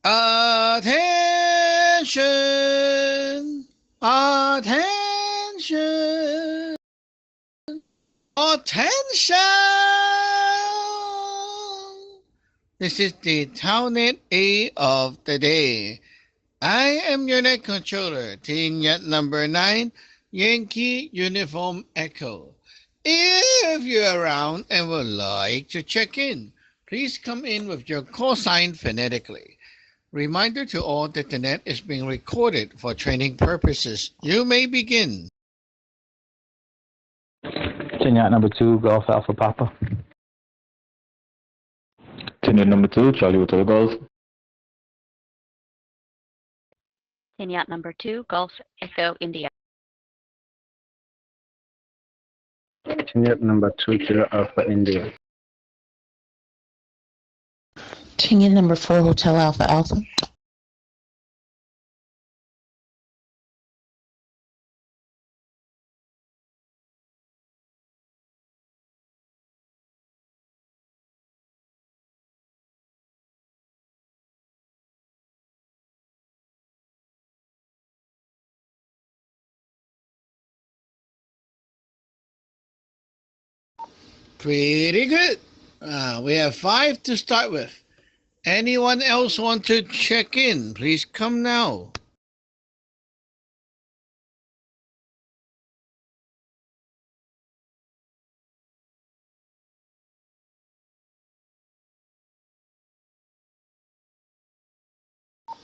Attention! Attention! Attention! This is the Townnet A of the day. I am your net controller, Team Yet number 9, Yankee Uniform Echo. If you're around and would like to check in, please come in with your call sign phonetically. Reminder to all that the net is being recorded for training purposes. You may begin. Yacht number 2, Golf Alpha Papa. Yacht number 2, Charlie Hotel Golf. Yacht number 2, Golf Echo India. Yacht number 2, Kilo Alpha India. Yacht number 4, Hotel Alpha Alpha. Pretty good. We have 5 to start with. Anyone else want to check in? Please come now.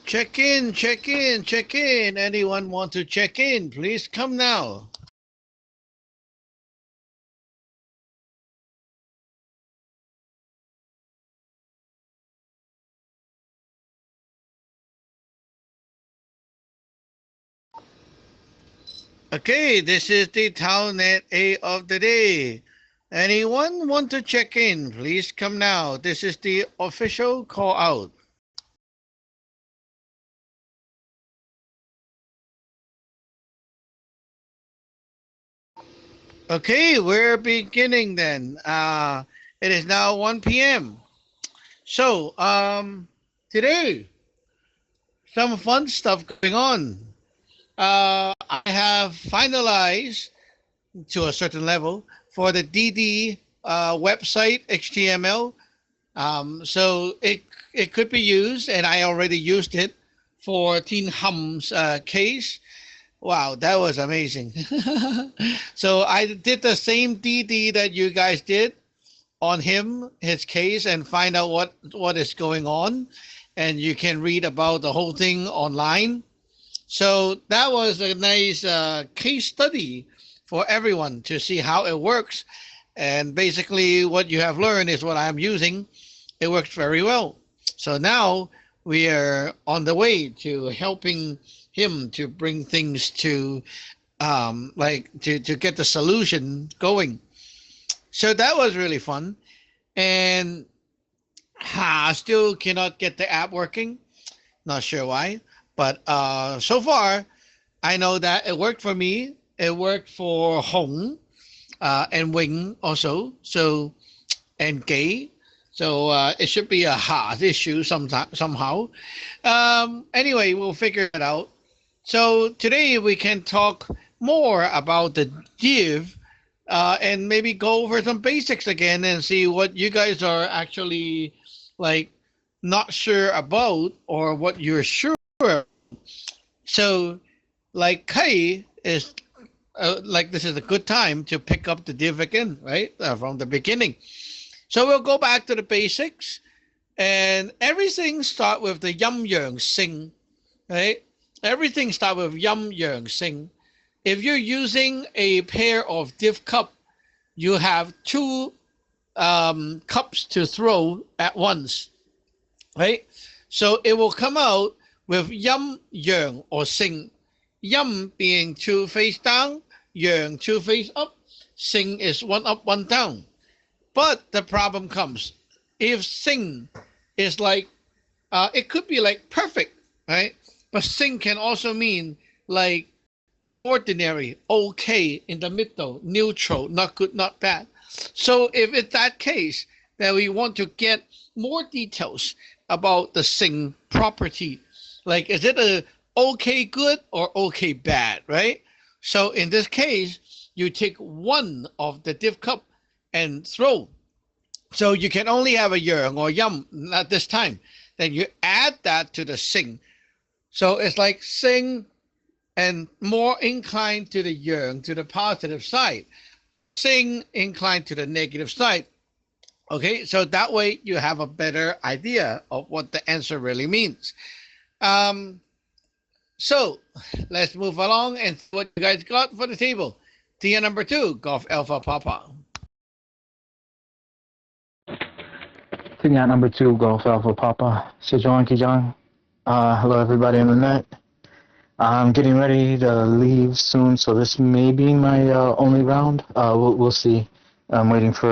Check in, check in, check in. Anyone want to check in? Please come now. Okay, this is the Townnet A of the day. Anyone want to check in? Please come now. This is the official call out. Okay, we're beginning then. It is now 1 p.m. So, today, some fun stuff going on. I have finalized to a certain level for the DD website HTML. So it could be used, and I already used it for Teen Hum's case. Wow, that was amazing. So I did the same DD that you guys did on his case, and find out what is going on. And you can read about the whole thing online. So that was a nice case study for everyone to see how it works. And basically what you have learned is what I'm using. It works very well. So now we are on the way to helping him to bring things to to get the solution going. So that was really fun. And I still cannot get the app working. Not sure why. But so far, I know that it worked for me. It worked for Hong and Wing also. So, and Gay. So it should be a hard issue somehow. Anyway, we'll figure it out. So today we can talk more about the div and maybe go over some basics again and see what you guys are actually like not sure about or what you're sure. So like Kai is like this is a good time to pick up the div again, right? From the beginning. So we'll go back to the basics, and everything start with the yum yang sing, right? Everything start with yum yang sing. If you're using a pair of div cup, you have 2 cups to throw at once, right? So it will come out with yum yang or sing. Yum being 2 face down, yang 2 face up, sing is 1 up, 1 down. But the problem comes if sing is like it could be like perfect, right? But sing can also mean like ordinary, okay, in the middle, neutral, not good, not bad. So if it's that case, then we want to get more details, about the sing property. Like, is it a okay good or okay bad, right? So in this case, you take one of the div cup and throw. So you can only have a yang or yum at this time. Then you add that to the sing. So it's like sing and more inclined to the yang, to the positive side. Sing inclined to the negative side. Okay, so that way you have a better idea of what the answer really means. So let's move along and see what you guys got for the table. Tia number 2, Golf Alpha Papa. Yacht number 2, Golf Alpha Papa. Sejuan Kijang. Hello, everybody in the net. I'm getting ready to leave soon, so this may be my only round. We'll see. I'm waiting for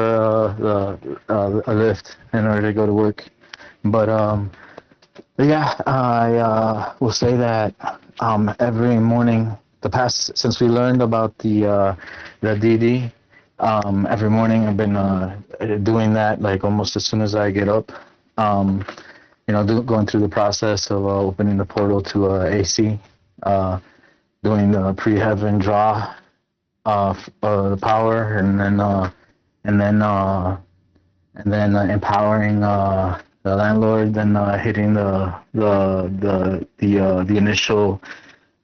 a lift in order to go to work. But yeah, I will say that every morning, since we learned about the DD, every morning I've been doing that like almost as soon as I get up. Going through the process of opening the portal to AC, doing the pre-heaven draw the power, and then empowering the landlord, then hitting the initial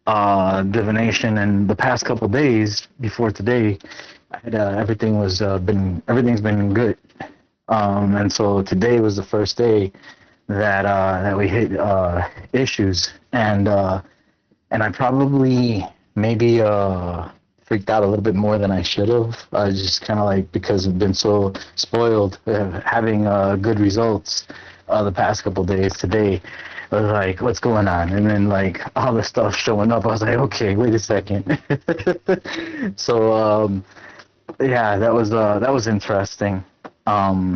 divination. And the past couple of days before today, everything's been good. And so today was the first day that we hit issues, and I probably maybe freaked out a little bit more than I should have. Just kind of like, because I've been so spoiled having good results the past couple of days. Today I was like, what's going on? And then like all the stuff showing up, I was like, okay, wait a second. So yeah, that was interesting. And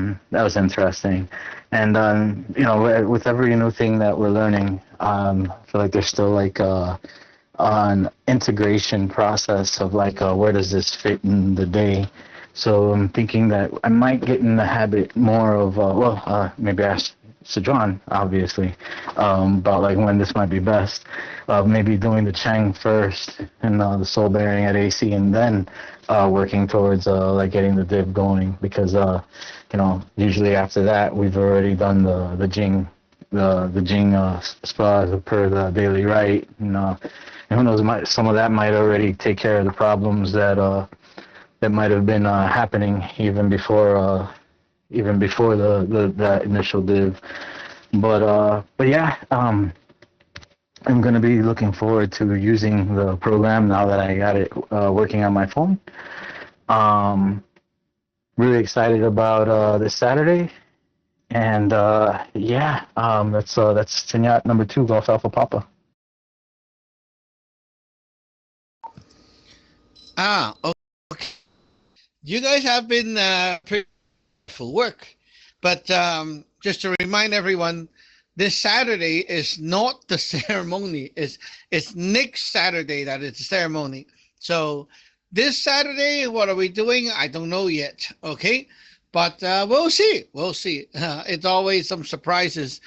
with every new thing that we're learning, I feel like there's still like an integration process of like where does this fit in the day. So I'm thinking that I might get in the habit more of maybe ask Sejuan, obviously, about like when this might be best. Maybe doing the Chang first and the soul bearing at AC, and then working towards like getting the div going, because usually after that we've already done the Jing, the Jing spa per the daily rite, and who knows, some of that might already take care of the problems that might have been happening even before the initial div. But yeah, I'm going to be looking forward to using the program now that I got it working on my phone. Really excited about this Saturday. And yeah, that's Yacht number 2, Golf Alpha Papa. Okay. You guys have been pretty full work, but just to remind everyone, this Saturday is not the ceremony. It's next Saturday that is the ceremony. So this Saturday, what are we doing? I don't know yet. Okay, but we'll see. It's always some surprises.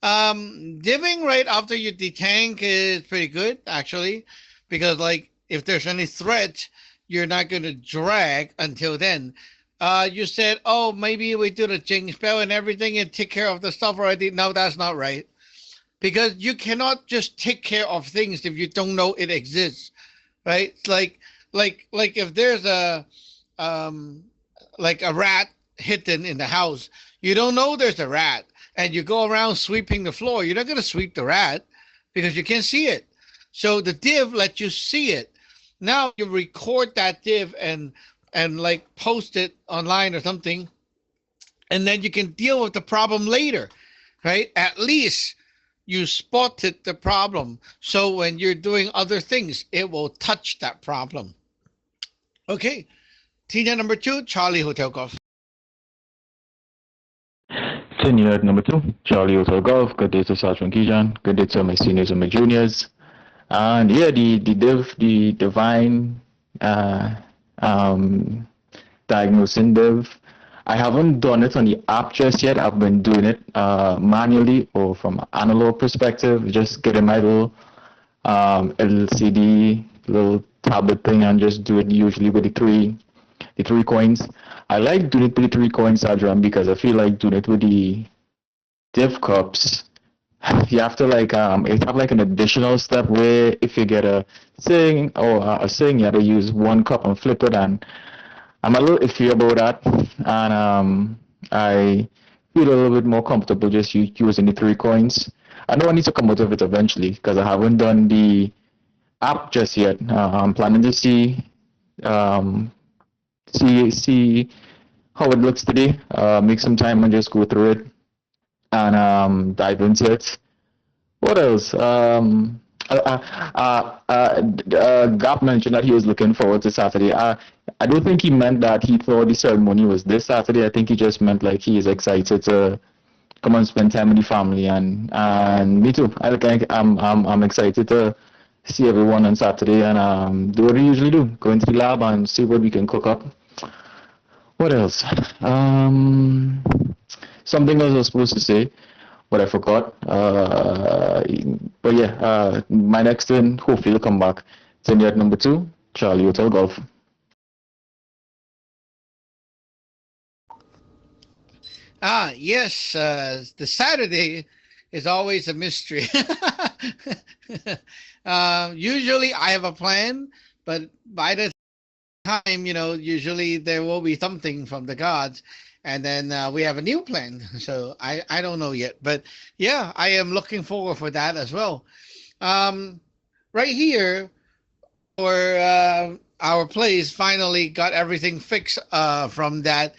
Diving right after you detank is pretty good, actually, because like if there's any threat, you're not going to drag until then. You said, oh, maybe we do the Jing spell and everything and take care of the stuff already. No, that's not right. Because you cannot just take care of things if you don't know it exists, right? It's like if there's a rat hidden in the house, you don't know there's a rat, and you go around sweeping the floor. You're not going to sweep the rat because you can't see it. So the div lets you see it. Now you record that div and like post it online or something, and then you can deal with the problem later, right? At least you spotted the problem, so when you're doing other things, it will touch that problem. Okay, Tina number 2, Charlie Hotel Golf. Yacht number 2, Charlie Hotel Golf. Good day to Sergeant Gijan. Good day to my seniors and my juniors. And yeah, the divine diagnosing div, I haven't done it on the app just yet. I've been doing it manually or from an analog perspective, just getting my little LCD little tablet thing and just do it usually with the three coins. I like doing it with the three coins, Adrian, because I feel like doing it with the div cups, you have to like it have like an additional step where if you get a sing or a sing, you have to use one cup and flip it, and I'm a little iffy about that, and I feel a little bit more comfortable just using the three coins. I know I need to come out of it eventually because I haven't done the app just yet. I'm planning to um, see how it looks today. Make some time and just go through it and dive into it. What else? Gap mentioned that he was looking forward to Saturday. I don't think he meant that he thought the ceremony was this Saturday. I think he just meant like he is excited to come and spend time with the family, and me too. I'm excited to see everyone on Saturday and do what we usually do: go into the lab and see what we can cook up. What else? Something else I was supposed to say, but I forgot. But yeah, my next turn hopefully will come back. Senior at number 2, Charlie Hotel Golf. Yes, the Saturday is always a mystery. Usually I have a plan, but by the time, usually there will be something from the gods, and then we have a new plan. So I don't know yet, but yeah, I am looking forward for that as well. Um, right here, our place finally got everything fixed from that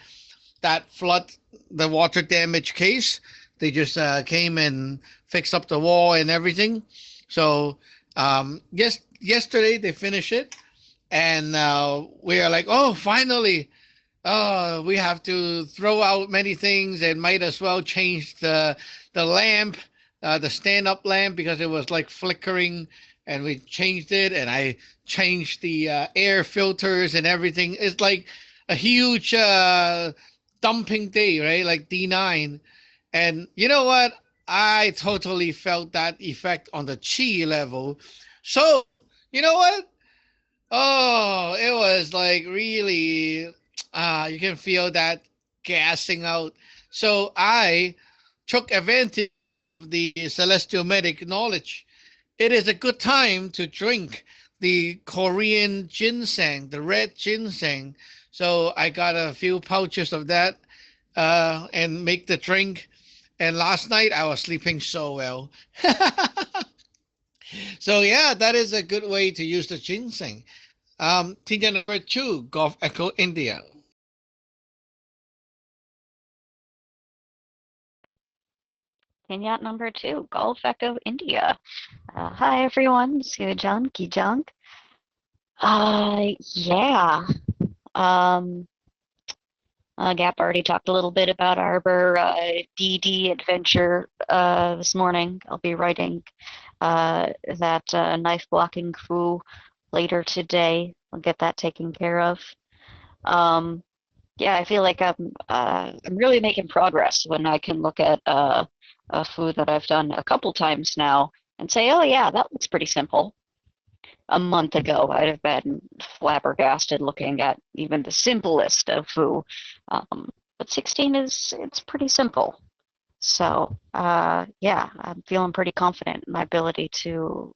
flood, the water damage case. They just came and fixed up the wall and everything. So yes, yesterday they finished it, and we are like, oh, finally. We have to throw out many things and might as well change the lamp, the stand-up lamp, because it was like flickering, and we changed it, and I changed the air filters and everything. It's like a huge dumping day, right? Like D9. And you know what? I totally felt that effect on the chi level. So, you know what? Oh, it was like really, you can feel that gassing out. So I took advantage of the celestial medic knowledge. It is a good time to drink the Korean ginseng, the red ginseng. So I got a few pouches of that and make the drink. And last night I was sleeping so well. So yeah, that is a good way to use the ginseng. Tinder number 2, Golf Echo India. Yacht number 2, Golf Echo India. Hi everyone, Sujang Kijang. Yeah. Gap already talked a little bit about Arbor DD adventure this morning. I'll be writing that knife blocking foo later today. I'll get that taken care of. Yeah, I feel like I'm really making progress when I can look at a foo that I've done a couple times now and say, oh yeah, that looks pretty simple. A month ago, I'd have been flabbergasted looking at even the simplest of foo. But 16 it's pretty simple. So yeah, I'm feeling pretty confident in my ability to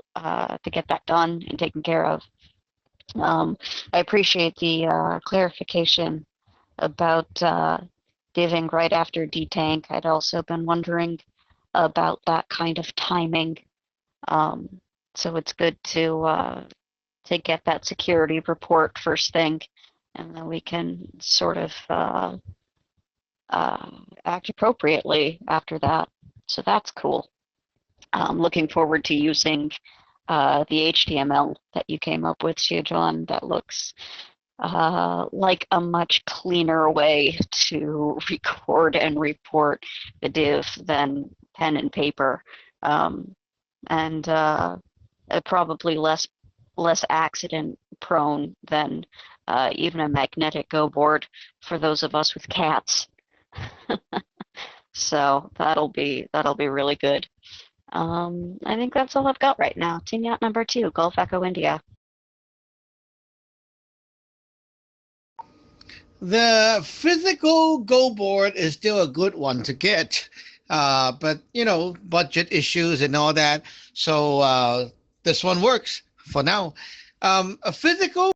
get that done and taken care of. I appreciate the clarification about diving right after detank. I'd also been wondering about that kind of timing. So it's good to get that security report first thing, and then we can sort of act appropriately after that. So that's cool. Looking forward to using the HTML that you came up with, John. That looks like a much cleaner way to record and report the div than pen and paper, and probably less accident prone than even a magnetic go board for those of us with cats. So that'll be really good. I think that's all I've got right now. Team Yacht number 2, Gulf Echo India. The physical Go board is still a good one to get, but budget issues and all that. So this one works for now. A physical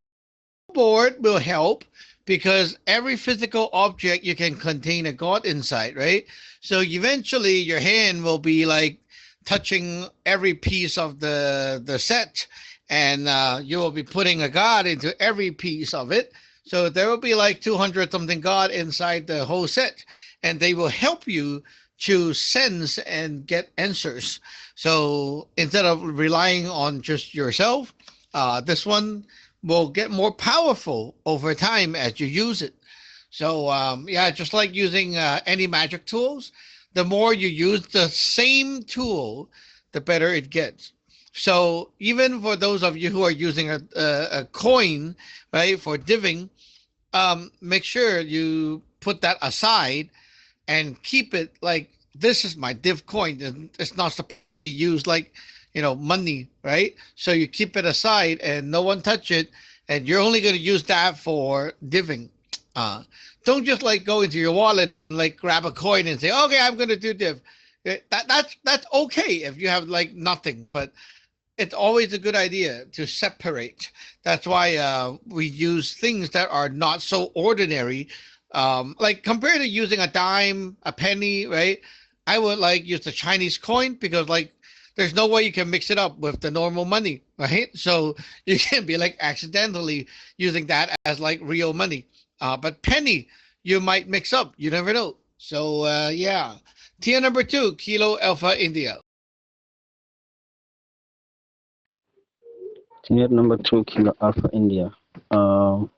board will help because every physical object you can contain a god inside, right? So eventually your hand will be like touching every piece of the set, and you will be putting a god into every piece of it. So there will be like 200 something god inside the whole set, and they will help you to sense and get answers. So instead of relying on just yourself, this one will get more powerful over time as you use it. So yeah, just like using any magic tools, the more you use the same tool, the better it gets. So even for those of you who are using a coin, right, for diving, make sure you put that aside and keep it like, this is my div coin, and it's not supposed to be used like money, right? So you keep it aside and no one touch it, and you're only going to use that for diving. Don't just like go into your wallet and like grab a coin and say, okay, I'm going to do div. That's okay if you have like nothing, but it's always a good idea to separate. That's why we use things that are not so ordinary. Like compared to using a dime, a penny, right? I would like use the Chinese coin because like there's no way you can mix it up with the normal money, right? So you can be like accidentally using that as like real money. But penny, you might mix up. You never know. So yeah. Tier number 2, Kilo Alpha India. Team number 2, Kilo Alpha India. I'd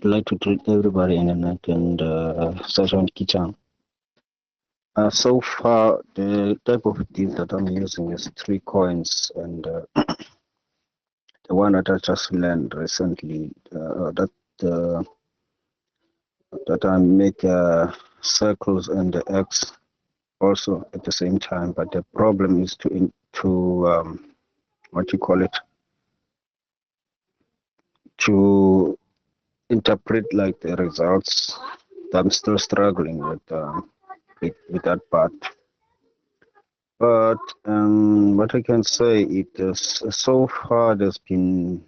like to treat everybody in the net and Session Kitchen. So far, the type of deal that I'm using is 3 coins, and the one that I just learned recently, that I make circles and the X also at the same time. But the problem is to what you call it, to interpret like the results. I'm still struggling with that part. But what I can say, it is so far there's been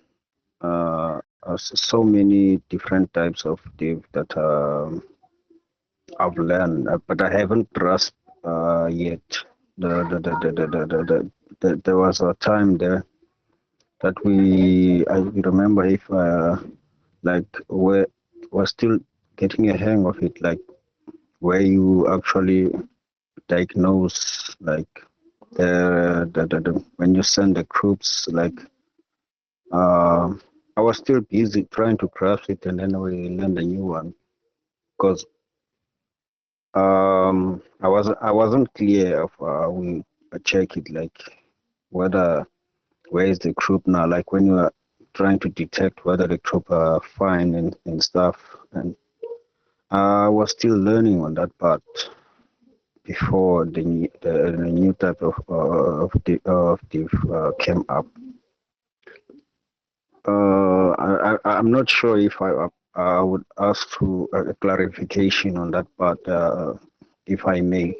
so many different types of div that I've learned, but I haven't grasped yet. There was a time there that I remember if like we're still getting a hang of it, like where you actually diagnose like when you send the groups, like I was still busy trying to grasp it, and then we learned a new one because I wasn't clear of we check it like whether where is the group now, like when you are trying to detect whether the group are fine and stuff, and I was still learning on that part before the new type of div came up. I'm not sure if I would ask for a clarification on that part, if I may.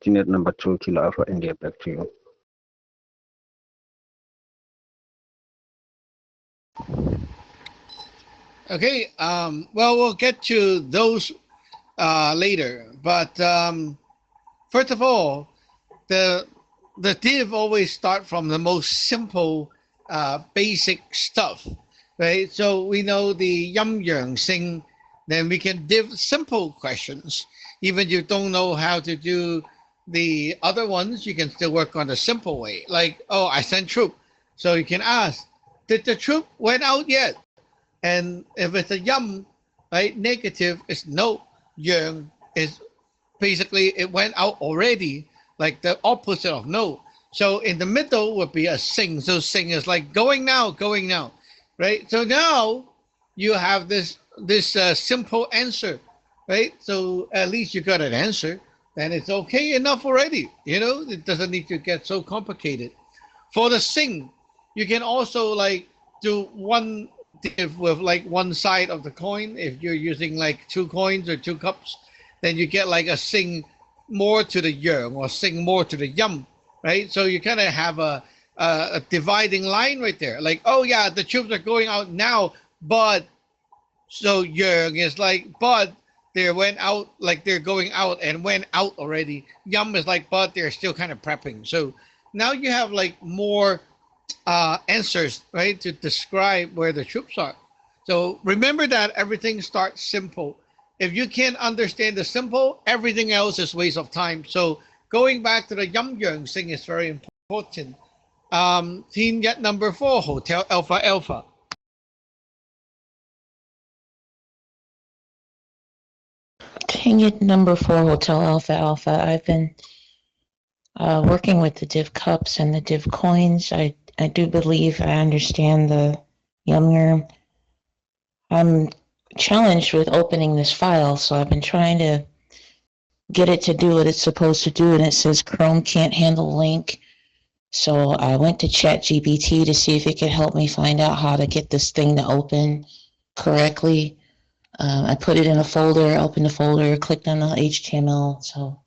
Unit number 2, Kilo Alpha India, back to you. Okay, well, we'll get to those later. But first of all, the div always start from the most simple, basic stuff, right? So we know the yum yang sing, then we can div simple questions. Even if you don't know how to do the other ones, you can still work on the simple way. Like, oh, I sent troop. So you can ask, did the troop went out yet? And if it's a yum, right, negative is no. Yang is basically it went out already, like the opposite of no. So in the middle would be a sing. So sing is like going now, going now. right? So now you have this simple answer, right? So at least you got an answer, and it's okay enough already. You know, it doesn't need to get so complicated. For the sing, you can also like do one div with like one side of the coin. If you're using like two coins or two cups, then you get like a sing more to the yang or sing more to the yum, right? So you kind of have a dividing line right there. Like, oh yeah, the troops are going out now, but so yang is like, but they went out, like they're going out and went out already. Yum is like, but they're still kind of prepping. So now you have like more answers, right, to describe where the troops are. So remember that everything starts simple. If you can't understand the simple, everything else is waste of time. So going back to the Yum Yang thing is very important. Team yet number 4, Hotel Alpha Alpha. Ticket number 4, Hotel Alpha Alpha. I've been working with the div cups and the div coins. I do believe I understand the Yum. I'm challenged with opening this file, so I've been trying to get it to do what it's supposed to do, and it says Chrome can't handle link. So I went to ChatGPT to see if it could help me find out how to get this thing to open correctly. I put it in a folder, opened the folder, clicked on the HTML, so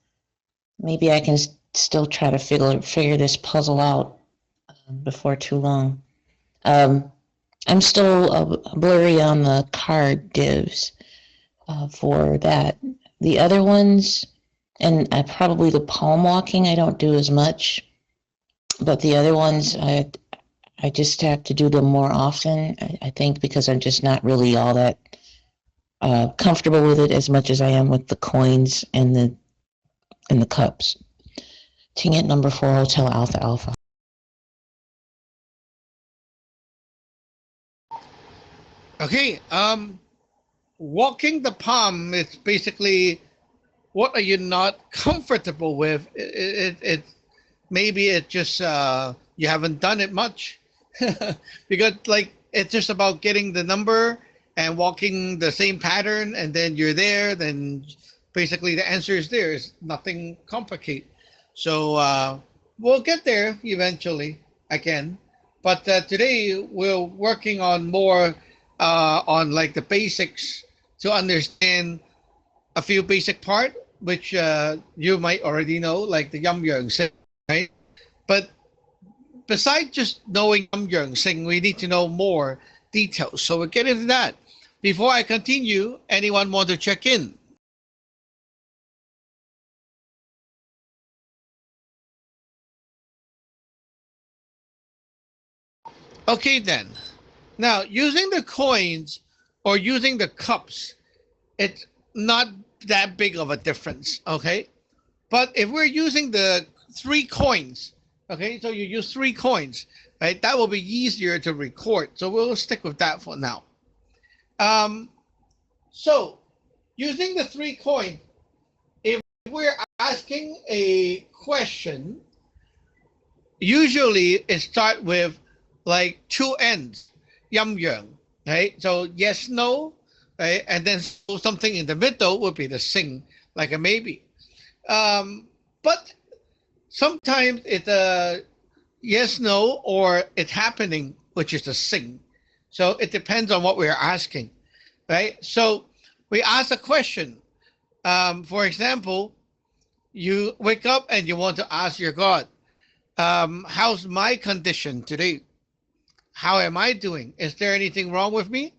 maybe I can still try to figure this puzzle out before too long. I'm still blurry on the card divs for that. The other ones, and probably the palm walking, I don't do as much, but the other ones, I just have to do them more often, I think, because I'm just not really all that comfortable with it as much as I am with the coins and the cups. Ticket number 4, Hotel Alpha Alpha. Okay, walking the palm is basically what are you not comfortable with? It maybe it just you haven't done it much because like it's just about getting the number and walking the same pattern, and then you're there. Then basically the answer is there. It's nothing complicated. So we'll get there eventually again. But today we're working on more on like the basics to understand a few basic part, which you might already know, like the Yum Yang Sing, right? But besides just knowing Yum Yang Sing, we need to know more details. So we'll get into that. Before I continue, anyone want to check in? Okay then. Now, using the coins or using the cups, it's not that big of a difference, okay? But if we're using the 3 coins, okay, so you use 3 coins, right? That will be easier to record. So we'll stick with that for now. So using the 3 coins, if we're asking a question, usually it starts with like 2 ends, Yum Yang, right? So yes, no, right? And then something in the middle would be the sing, like a maybe. But sometimes it's a yes, no, or it's happening, which is the sing. So it depends on what we're asking, right? So we ask a question. For example, you wake up and you want to ask your God, how's my condition today? How am I doing? Is there anything wrong with me?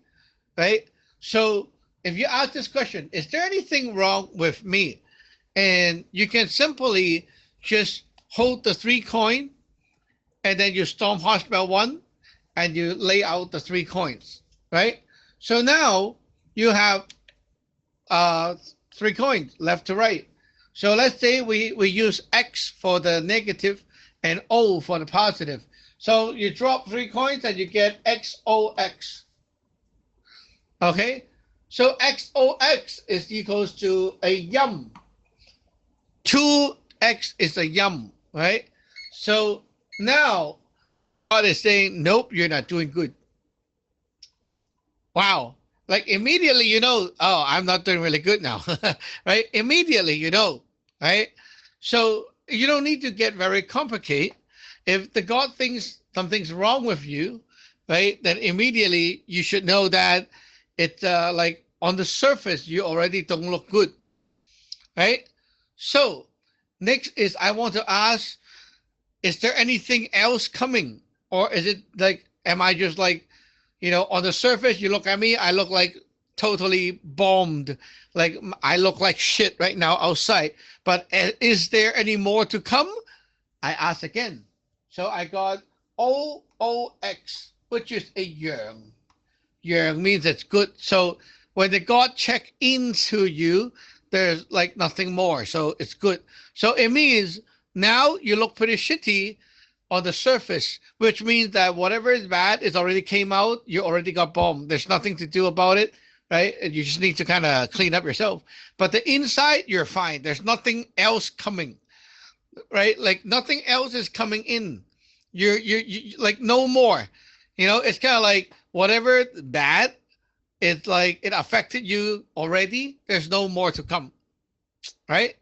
Right? So if you ask this question, is there anything wrong with me? And you can simply just hold the 3 coin and then you storm hospital 1 and you lay out the 3 coins, right? So now you have 3 coins left to right. So let's say we use X for the negative and O for the positive. So you drop 3 coins and you get XOX. Okay? So XOX is equals to a yum. 2X is a yum, right? So now God is saying, nope, you're not doing good. wow. Like immediately, oh, I'm not doing really good now, right? Immediately, right? So you don't need to get very complicated. If the God thinks something's wrong with you, right, then immediately you should know that it's like on the surface, you already don't look good, right? So next is I want to ask, is there anything else coming? Or is it like, am I just like, on the surface, you look at me, I look like totally bombed. Like I look like shit right now outside. But is there any more to come? I ask again. So I got OOX, which is a yearn. Yearn means it's good. So when the God check into you, there's like nothing more. So it's good. So it means now you look pretty shitty on the surface, which means that whatever is bad is already came out. You already got bombed. There's nothing to do about it, right? And you just need to kind of clean up yourself. But the inside, you're fine. There's nothing else coming, right? Like nothing else is coming in. You like no more. It's kind of like whatever bad, it's like it affected you already. There's no more to come, right?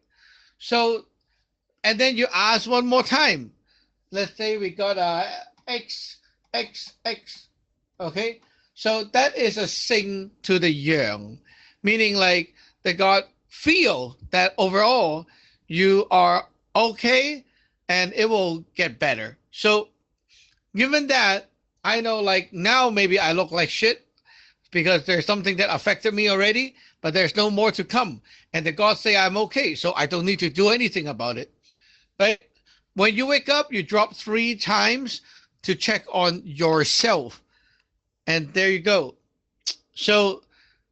So, and then you ask one more time. Let's say we got a X, X, X. Okay. So that is a sing to the young, meaning like the God feel that overall you are okay and it will get better. So given that, I know like now maybe I look like shit because there's something that affected me already, but there's no more to come. And the God say I'm okay. So I don't need to do anything about it. Right? When you wake up, you drop 3 times to check on yourself. And there you go. So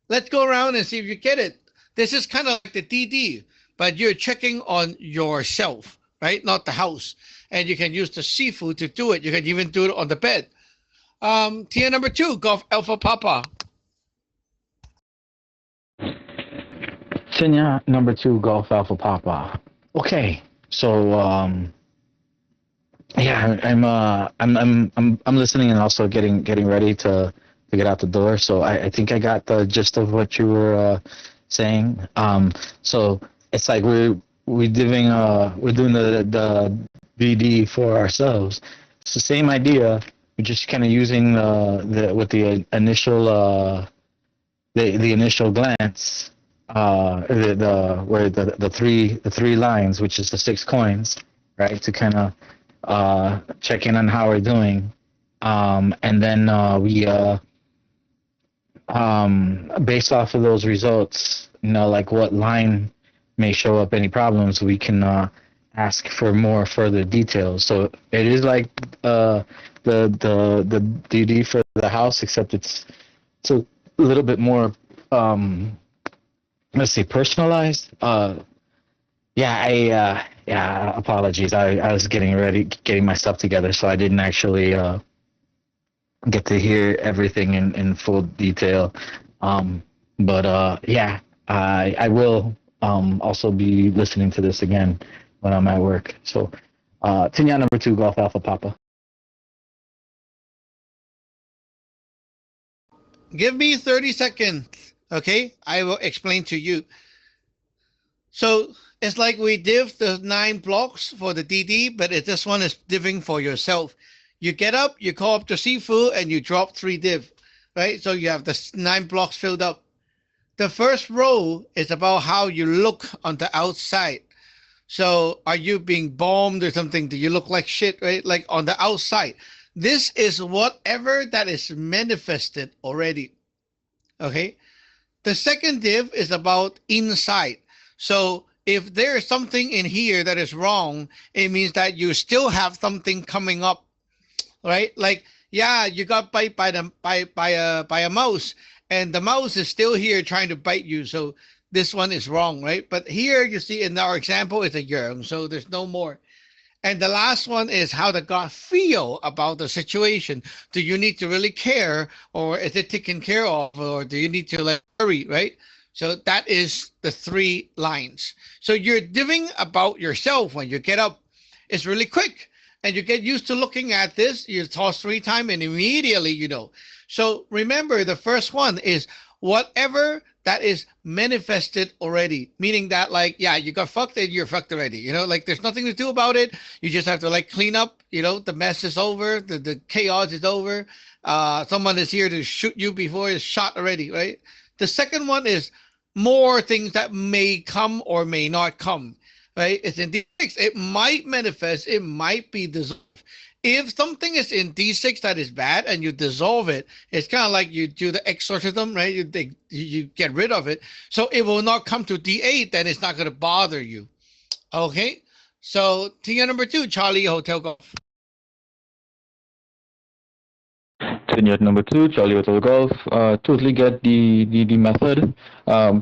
let's go around and see if you get it. This is kind of like the DD, but you're checking on yourself, right? Not the house. And you can use the seafood to do it. You can even do it on the bed. Tier number 2, Golf Alpha Papa. Senior number 2, Golf Alpha Papa. Okay, so yeah, I'm listening and also getting ready to get out the door. So I think I got the gist of what you were saying. So it's like we're doing the BD for ourselves. It's the same idea. We're just kind of using the initial glance, where the three lines, which is the 6 coins, right, to kind of check in on how we're doing, and then we based off of those results, like what line may show up any problems, we can ask for more further details. So it is like the DD for the house, except it's a little bit more let's say personalized. Apologies. I was getting my stuff together, so I didn't actually get to hear everything in full detail. But I will also be listening to this again when I'm at work. So, Tinya number 2, Golf Alpha Papa. Give me 30 seconds, okay? I will explain to you. So it's like we div the 9 blocks for the DD, but this one is diving for yourself. You get up, you call up the seafood, and you drop 3 div, right? So you have the 9 blocks filled up. The first row is about how you look on the outside. So are you being bombed or something? Do you look like shit, right? Like on the outside. This is whatever that is manifested already, okay? The second div is about inside. So if there is something in here that is wrong, it means that you still have something coming up, right? Like, yeah, you got bite by a mouse, and the mouse is still here trying to bite you. So this one is wrong, right? But here you see in our example, it's a yearn, so there's no more. And the last one is how the God feel about the situation. Do you need to really care, or is it taken care of, or do you need to like worry, right? So that is the 3 lines. So you're diving about yourself when you get up. It's really quick, and you get used to looking at this. You toss 3 times, and immediately you know. So remember, the first one is whatever that is manifested already, meaning that, like, yeah, you got fucked and you're fucked already. Like, there's nothing to do about it. You just have to, like, clean up. The mess is over. The chaos is over. Someone is here to shoot you before it's shot already, right? The second one is more things that may come or may not come, right? It's in D6. It might manifest. It might be dissolved. If something is in D6 that is bad and you dissolve it, it's kind of like you do the exorcism, right? You get rid of it. So it will not come to D8, then it's not going to bother you. Okay? So Tina number 2, Charlie Hotel Golf. Tenure number 2, Charlie Hotel Golf. Totally get the method.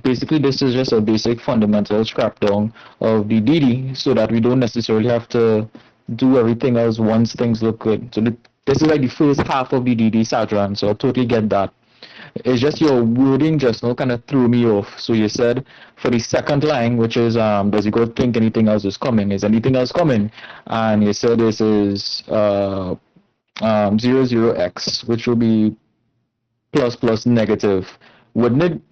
Basically, this is just a basic fundamental scrap down of the DD so that we don't necessarily have to do everything else once things look good. So this is like the first half of the DD Sadran, so I totally get that. It's just your wording just now kind of threw me off. So you said for the second line, which is does he go think anything else is coming? Is anything else coming? And you said this is 00x, which will be plus plus negative. Wouldn't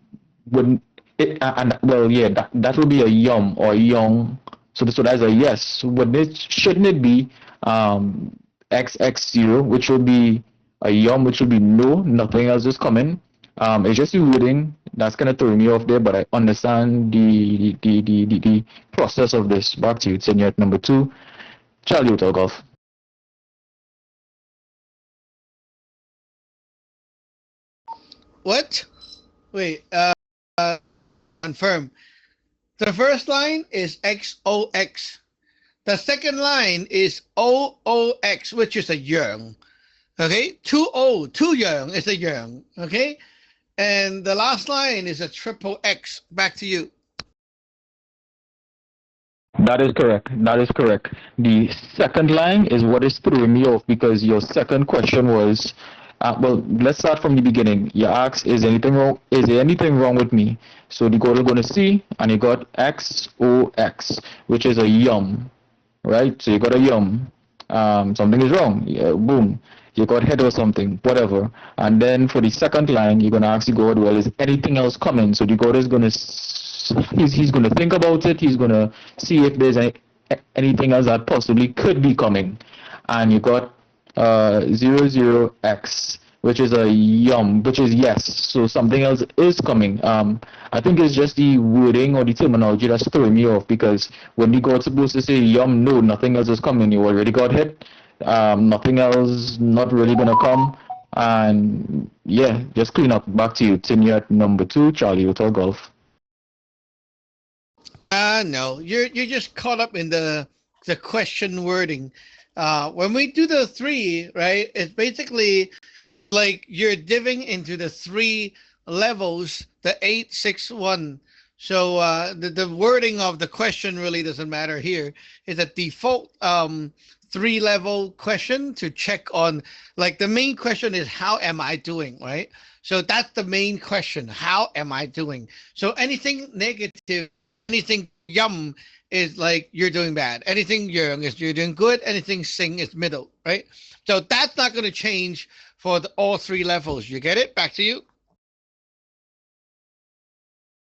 it, and well, yeah, that would be a yum or young. So that's a yes. Shouldn't it be XX0, which will be a yum, which will be no, nothing else is coming. It's just the wording that's kind of throwing me off there, but I understand the process of this. Back to you, Senior number 2, Charlie Hotel Golf. What? Wait, confirm. The first line is XOX. The second line is OOX, which is a yang. Okay? 2 yang is a yang. Okay? And the last line is a triple X. Back to you. That is correct. The second line is what is throwing me off because your second question was, well, let's start from the beginning. You asked, is there anything wrong with me? So the girl is going to see, and you got XOX, which is a yum, right? So you got a yum. Something is wrong. Yeah, boom. You got head or something, whatever. And then for the second line, you're going to ask the God, well, is anything else coming? So the God is going to, he's going to think about it. He's going to see if there's anything else that possibly could be coming. And you got 00x, which is a yum, which is yes. So something else is coming. I think it's just the wording or the terminology that's throwing me off because when the God's supposed to say yum, no, nothing else is coming, you already got hit. Nothing else, not really gonna come, and yeah, just clean up. Back to you, Tenure number 2, Charlie Hotel Golf. No, you're just caught up in the question wording. When we do the 3, right, it's basically like you're diving into the 3 levels, the 8, 6, 1. So the wording of the question really doesn't matter here. It's a default 3-level question to check on, like, the main question is how am I doing, right? So that's the main question, how am I doing? So anything negative, anything yum is like you're doing bad, anything yang is you're doing good, anything sing is middle, right? So that's not going to change for all 3 levels. You get it? Back to you.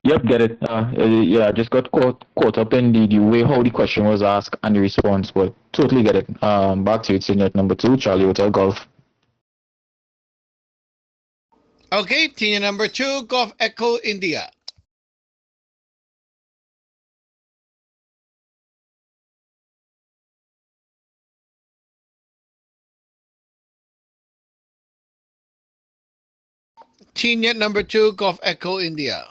Yep, get it. Yeah, I just got caught up in the way how the question was asked and the response, but totally get it. Back to you, Senior number 2, Charlie Hotel Golf. Okay, Tina number 2, Golf Echo India. Tina number 2, Golf Echo India.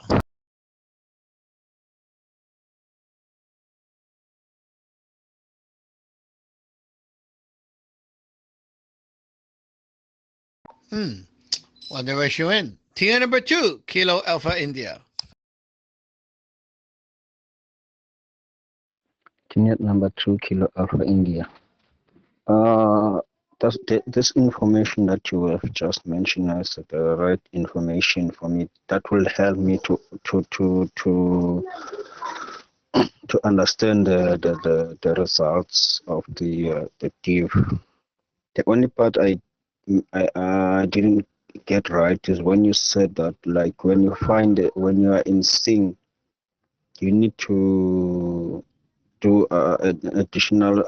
Wonder where she went. Tina number 2, Kilo Alpha India. Tina number 2, Kilo Alpha India. This information that you have just mentioned is the right information for me. That will help me to understand the results of the div. The only part I didn't get right is when you said that, like, when you find it, when you are in sing, you need to do an additional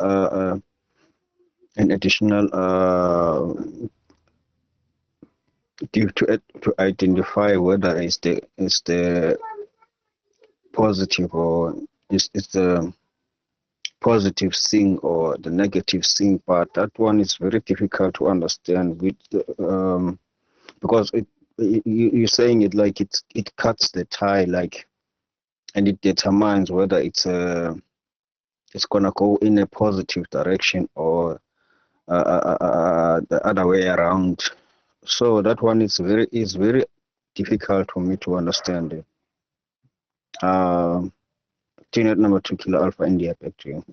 to identify whether it's the positive or is the positive sing or the negative sing part. That one is very difficult to understand with because you're saying it like it cuts the tie, like, and it determines whether it's gonna go in a positive direction or the other way around. So that one is very difficult for me to understand it. Unit number 2 Kilo Alpha India, back to you.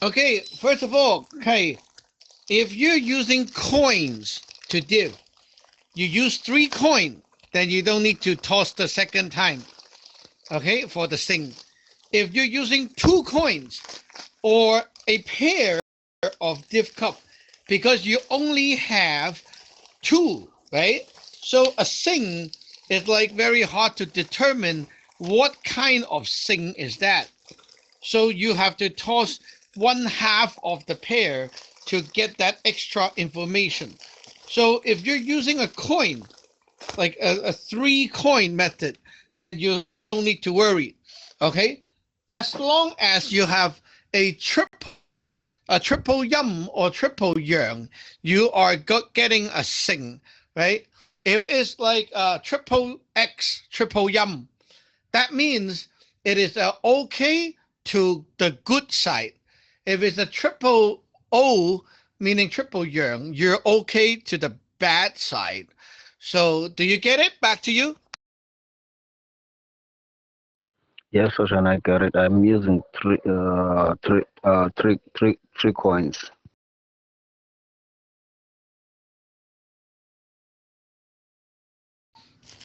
Okay, first of all, okay, if you're using coins to div, you use 3 coins, then you don't need to toss the second time, okay, for the sing. If you're using 2 coins or a pair of div cup, because you only have 2, right? So a sing is like very hard to determine what kind of sing is that. So you have to toss 1/2 of the pair to get that extra information. So if you're using a coin, like a 3 coin method, you don't need to worry, okay? As long as you have a triple yum or triple yang, you are getting a sing, right? If it's like triple X, triple yum, that means it is okay to the good side. If it's a triple O, meaning triple yang, you're okay to the bad side. So do you get it? Back to you. Yes, Ocean, I got it. I'm using three coins.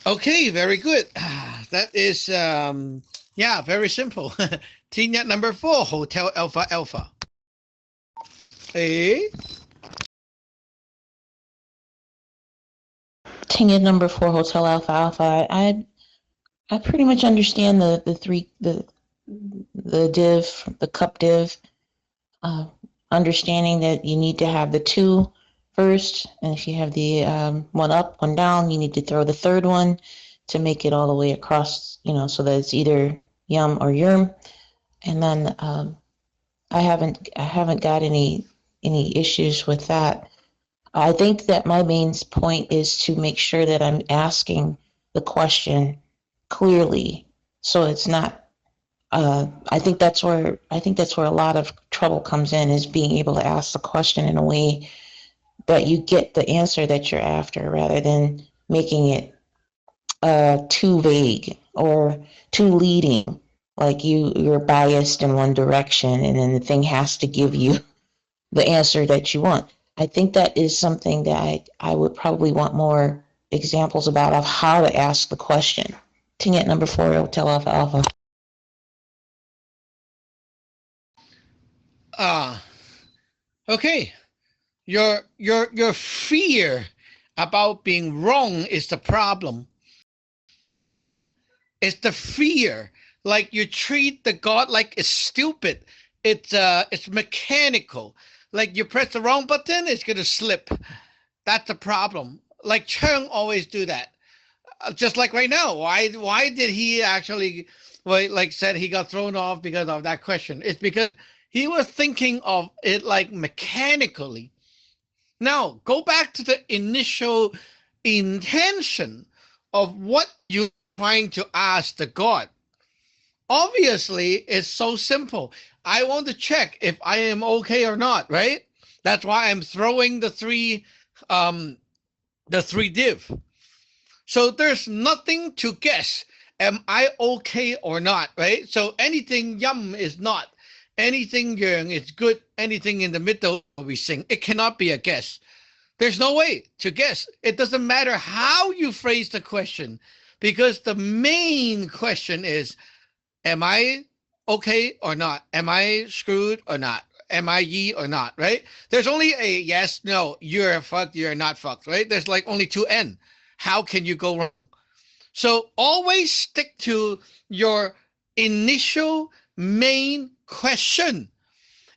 Okay, very good. That is, yeah, very simple. Team number 4, Hotel Alpha Alpha. Hey. Team number 4, Hotel Alpha Alpha. I pretty much understand the div, the cup div. Understanding that you need to have the 2 first, and if you have the 1 up, 1 down, you need to throw the 3rd one to make it all the way across, so that it's either yum or yerm. And then I haven't got any issues with that. I think that my main point is to make sure that I'm asking the question clearly, so it's not. I think that's where a lot of trouble comes in, is being able to ask the question in a way that you get the answer that you're after, rather than making it too vague or too leading, like you're biased in one direction and then the thing has to give you the answer that you want. I think that is something that I would probably want more examples about, of how to ask the question. Tingette number 4, Hotel Alpha Alpha. Okay. Your fear about being wrong is the problem. It's the fear, like you treat the God like it's stupid. It's mechanical. Like you press the wrong button, it's gonna slip. That's the problem. Like Cheng always do that. Just like right now, why did he actually, well, like said he got thrown off because of that question? It's because he was thinking of it like mechanically. Now go back to the initial intention of what you're trying to ask the God. Obviously, it's so simple. I want to check if I am okay or not, right? That's why I'm throwing the three div. So there's nothing to guess. Am I okay or not, right? So anything yum is not. Anything yang is good. Anything in the middle we sing. It cannot be a guess. There's no way to guess. It doesn't matter how you phrase the question, because the main question is, am I okay or not? Am I screwed or not? am I ye or not, right? There's only a yes, no, you're fucked, you're not fucked, right? There's like only two N. How can you go wrong? So always stick to your initial main question.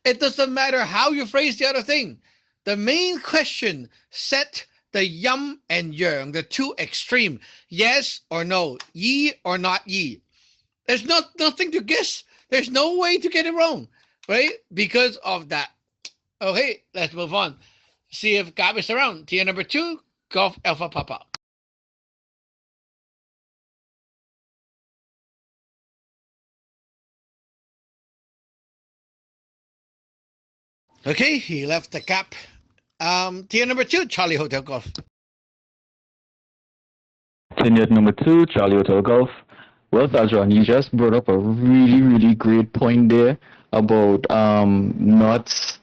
It doesn't matter how you phrase the other thing. The main question set the yum and yang, the two extreme, yes or no, ye or not ye. There's nothing to guess. There's no way to get it wrong, right? Because of that. Okay, let's move on. See if Gab is around. Tier number 2, Golf Alpha Papa. Okay, he left the gap. Tier number 2, Charlie Hotel Golf. Tenure number 2, Charlie Hotel Golf. Well, Sajran, you just brought up a really, really great point there about not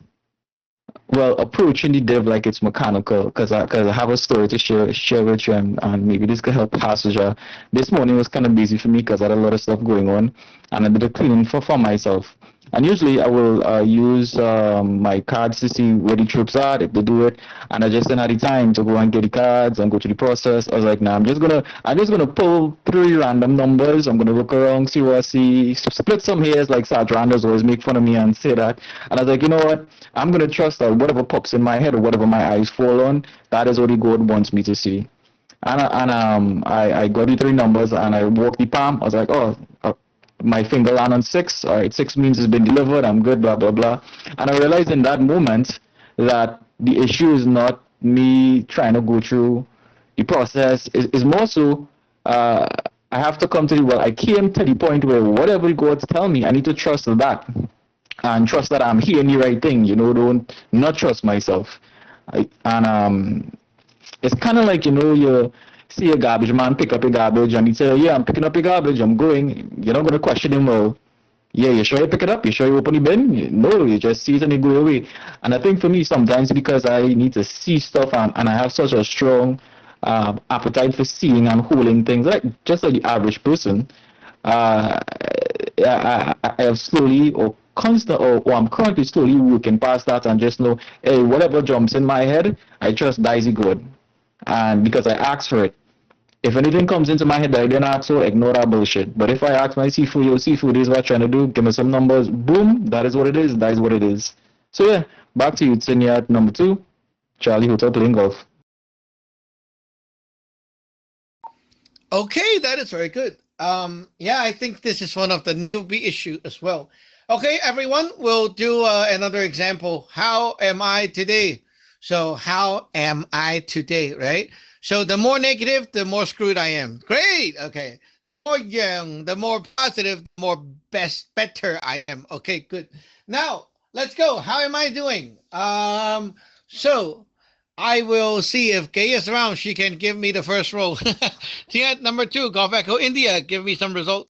approaching the dev like it's mechanical. Because I have a story to share with you, and maybe this could help Passenger. This morning was kind of busy for me because I had a lot of stuff going on, and I did a cleaning for myself. And usually I will use my cards to see where the troops are, if they do it. And I just didn't have the time to go and get the cards and go through the process. I was like, nah, I'm just gonna pull 3 random numbers. I'm gonna look around, see what I see, split some hairs like Sajran does always make fun of me and say that. And I was like, you know what? I'm gonna trust that whatever pops in my head or whatever my eyes fall on, that is what the God wants me to see. And I got the 3 numbers and I walked the palm. I was like, my finger land on 6. All right, 6 means it's been delivered. I'm good, blah, blah, blah. And I realized in that moment that the issue is not me trying to go through the process. It's more so I have to come to I came to the point where whatever God tell me, I need to trust that and trust that I'm hearing the right thing. Don't not trust myself. It's kind of like, you see a garbage man pick up a garbage and he say, yeah, I'm picking up a garbage, I'm going. You're not going to question him, well, yeah, you sure you pick it up? You sure you open the bin? No, you just see it and you go away. And I think for me, sometimes because I need to see stuff and I have such a strong appetite for seeing and holding things, just like the average person, I have slowly or I'm currently slowly working past that and just know, hey, whatever jumps in my head, I trust Daisy God. And because I asked for it. If anything comes into my head that I didn't ask for, ignore that bullshit. But if I ask my seafood, seafood is what I'm trying to do, give me some numbers, boom, that is what it is, that is what it is. So yeah, back to you, Senior number 2, Charlie Hotel playing golf. Okay, that is very good. Yeah, I think this is one of the newbie issue as well. Okay, everyone, we'll do another example. How am I today? So how am I today, right? So the more negative, the more screwed I am. Great. Okay. The more young, the more positive, the more better I am. Okay, good. Now let's go. How am I doing? So I will see if Gay is around. She can give me the first roll. Tia number 2, Golf Echo India. Give me some results.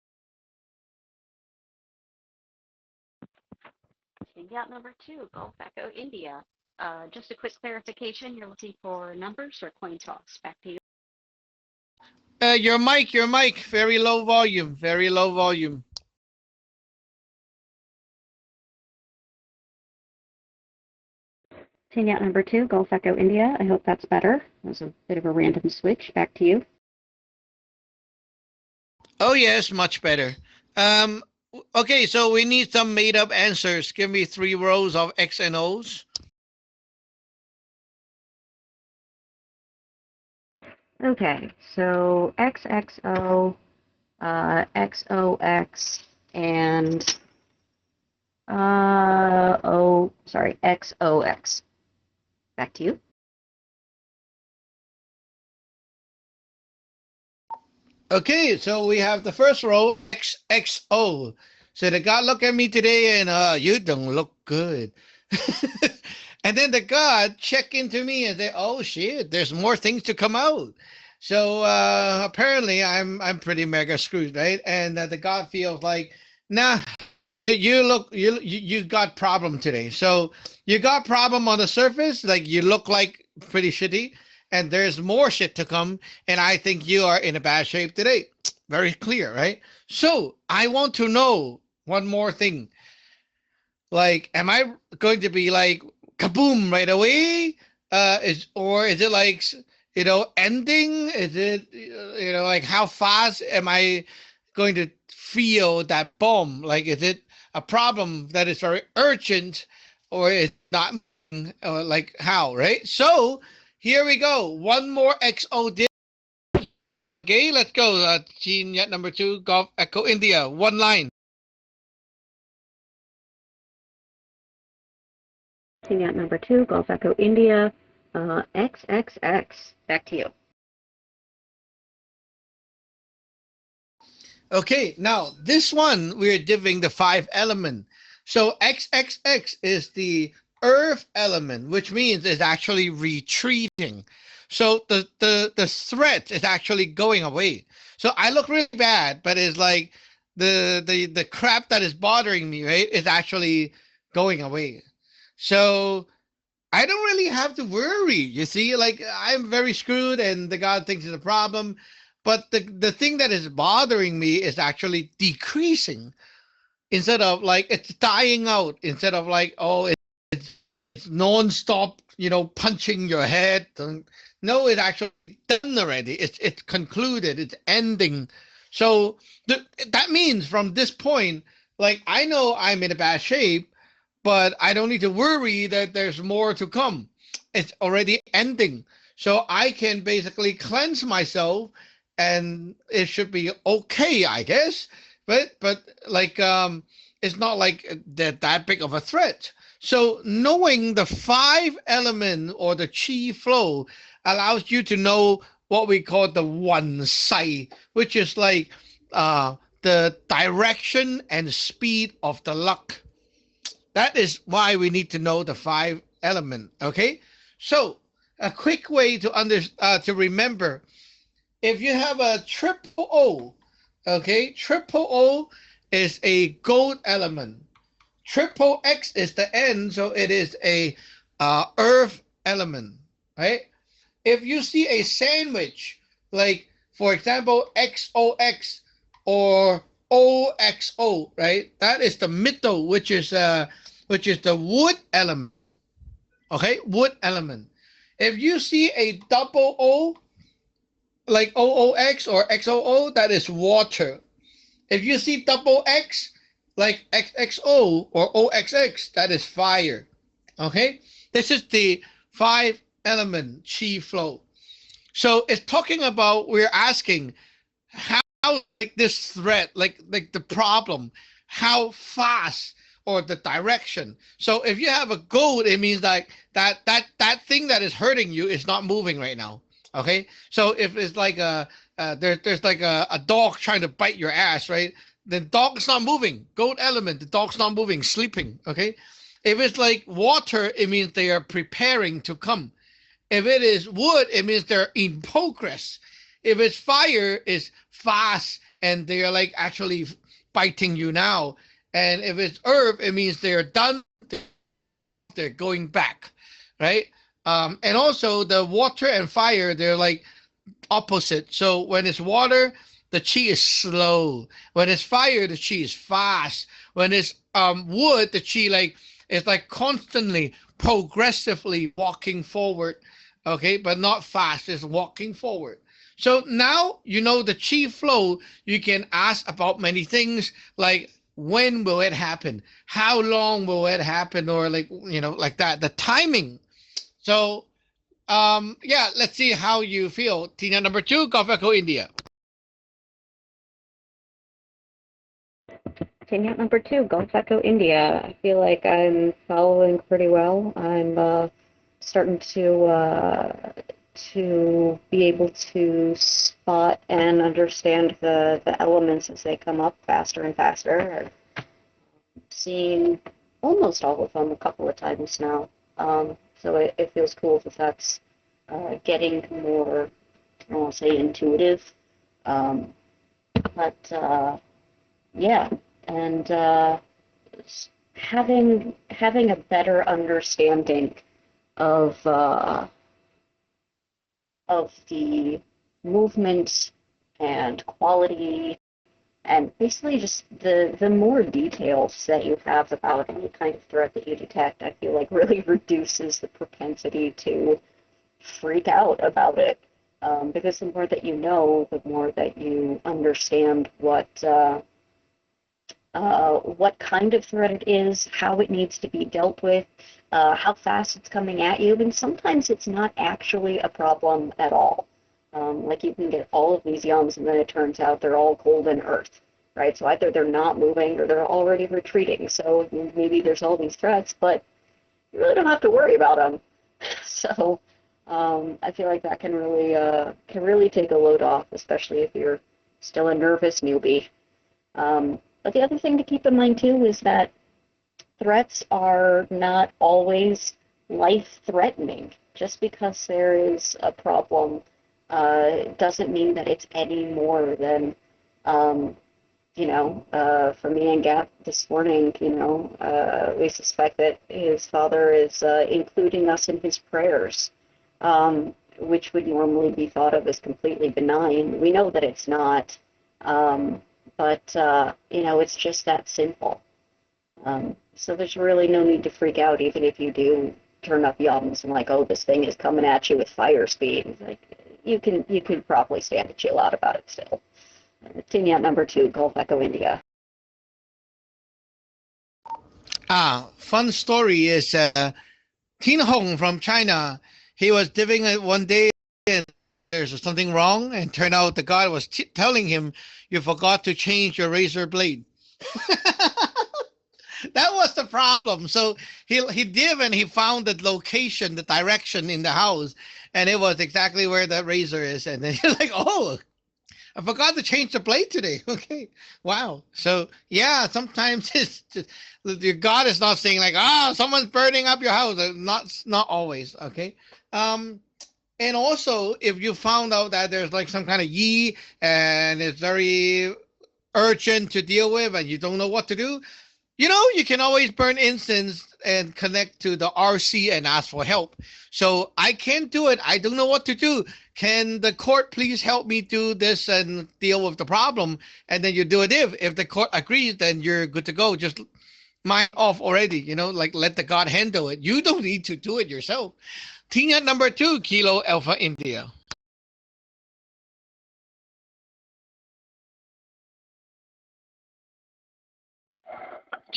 Yeah, number 2, Golf Echo India. Just a quick clarification, you're looking for numbers or coin toss? Back to you. Your mic, very low volume, very low volume. Team out number 2, Golf Echo India. I hope that's better. That was a bit of a random switch. Back to you. Oh yes, much better. Okay, so we need some made up answers. Give me 3 rows of X and O's. Okay, so XXO, XOX, and XOX. Back to you. Okay, so we have the first row, XXO. So the God look at me today and you don't look good. And then the God check into me and say, oh shit, there's more things to come out. So apparently I'm pretty mega screwed, right? And the God feels like, nah, you got problem today. So you got problem on the surface, like you look like pretty shitty, and there's more shit to come, and I think you are in a bad shape today. Very clear, right? So I want to know one more thing. Like, am I going to be like kaboom right away? Is it like ending? Is it like how fast am I going to feel that bomb? Like, is it a problem that is very urgent, or is it not? Or like how? Right. So here we go. One more XO did. Okay, let's go. Team yet number 2, Golf Echo India. One line. Team Yacht number 2, Golf Echo India, XXX. Back to you. Okay, now this one we're divvying the 5 element. So XXX is the earth element, which means it's actually retreating. So the threat is actually going away. So I look really bad, but it's like the crap that is bothering me, right, is actually going away. So I don't really have to worry. You see, like I'm very screwed, and the God thinks it's a problem. But the thing that is bothering me is actually decreasing instead of like it's dying out. Instead of like it's non-stop, punching your head. No, it's actually done already. It's concluded. It's ending. So that means from this point, like I know I'm in a bad shape, but I don't need to worry that there's more to come. It's already ending. So I can basically cleanse myself and it should be okay, I guess. But like it's not like that big of a threat. So knowing the 5 element or the chi flow allows you to know what we call the one sai, which is like the direction and speed of the luck. That is why we need to know the 5 element. Okay, so a quick way to remember: if you have a triple O, okay, triple O is a gold element. Triple X is the end, so it is a earth element, right? If you see a sandwich, like for example XOX or OXO, right? That is the middle, which is the wood element. Okay, wood element. If you see a double O, like OOX or XOO, that is water. If you see double X, like XXO or OXX, that is fire. Okay, this is the 5 element chi flow. So it's talking about, we're asking how, like this threat, like the problem, how fast or the direction. So if you have a gold, it means like that thing that is hurting you is not moving right now. Okay, so if it's like there's like a dog trying to bite your ass, right? The dog's not moving. Gold element, the dog's not moving, sleeping. Okay, if it's like water, it means they are preparing to come. If it is wood, it means they're in progress. If it's fire, it's fast and they're like actually biting you now. And if it's herb, it means they're done. They're going back, right? And also the water and fire, they're like opposite. So when it's water, the chi is slow. When it's fire, the chi is fast. When it's wood, the chi it's like constantly, progressively walking forward. Okay, but not fast. It's walking forward. So now you know the chi flow. You can ask about many things like when will it happen? How long will it happen? Or like like that. The timing. So yeah, let's see how you feel. Tina number 2, Golf Echo India. Team Yacht number 2, Golf Echo India. I feel like I'm following pretty well. I'm starting to be able to spot and understand the elements as they come up faster and faster. I've seen almost all of them a couple of times now. So it feels cool that that's getting more, I won't say intuitive, but yeah, and having a better understanding of the movement and quality And basically, just the more details that you have about any kind of threat that you detect, I feel like really reduces the propensity to freak out about it. Because the more that you know, the more that you understand what kind of threat it is, how it needs to be dealt with, how fast it's coming at you, and sometimes it's not actually a problem at all. Like you can get all of these yums, and then it turns out they're all cold and earth, right? So either they're not moving or they're already retreating. So maybe there's all these threats, but you really don't have to worry about them. So I feel like that can really take a load off, especially if you're still a nervous newbie. But the other thing to keep in mind too is that threats are not always life-threatening. Just because there is a problem doesn't mean that it's any more than, for me and Gap this morning, we suspect that his father is including us in his prayers, which would normally be thought of as completely benign. We know that it's not, but it's just that simple. So there's really no need to freak out, even if you do turn up yums and like, oh, this thing is coming at you with fire speed. Like, you can probably stand to chill out about it still. Tingyan number 2, Gulf Echo India. Fun story is Tin Hong from China. He was diving it one day and there's something wrong, and turned out the guy was telling him, you forgot to change your razor blade. That was the problem. So he div and he found the location, the direction in the house, and it was exactly where the razor is. And then you're like, oh, I forgot to change the blade today. Okay. Wow. So yeah, sometimes it's just, your God is not saying like, someone's burning up your house. Not always. Okay. And also if you found out that there's like some kind of yi and it's very urgent to deal with and you don't know what to do, you can always burn incense and connect to the RC and ask for help. So I can't do it. I don't know what to do. Can the court please help me do this and deal with the problem? And then you do it. If the court agrees, then you're good to go. Just mind off already, like let the God handle it. You don't need to do it yourself. Tingyan number 2, Kilo Alpha India.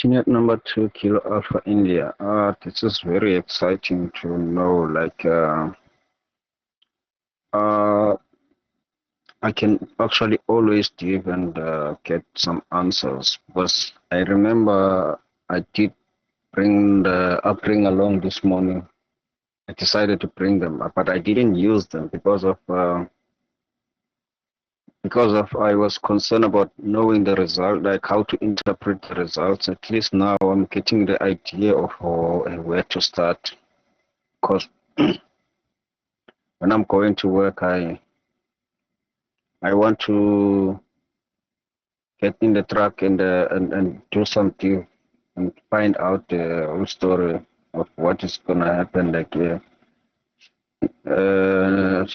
Unit number 2, Kilo Alpha India. This is very exciting to know. Like, I can actually always give and get some answers. Because I remember I did bring along this morning. I decided to bring them, but I didn't use them because of I was concerned about knowing the result, like how to interpret the results. At least now I'm getting the idea of where to start. Because when I'm going to work, I want to get in the truck and do something and find out the whole story of what is gonna happen. Like,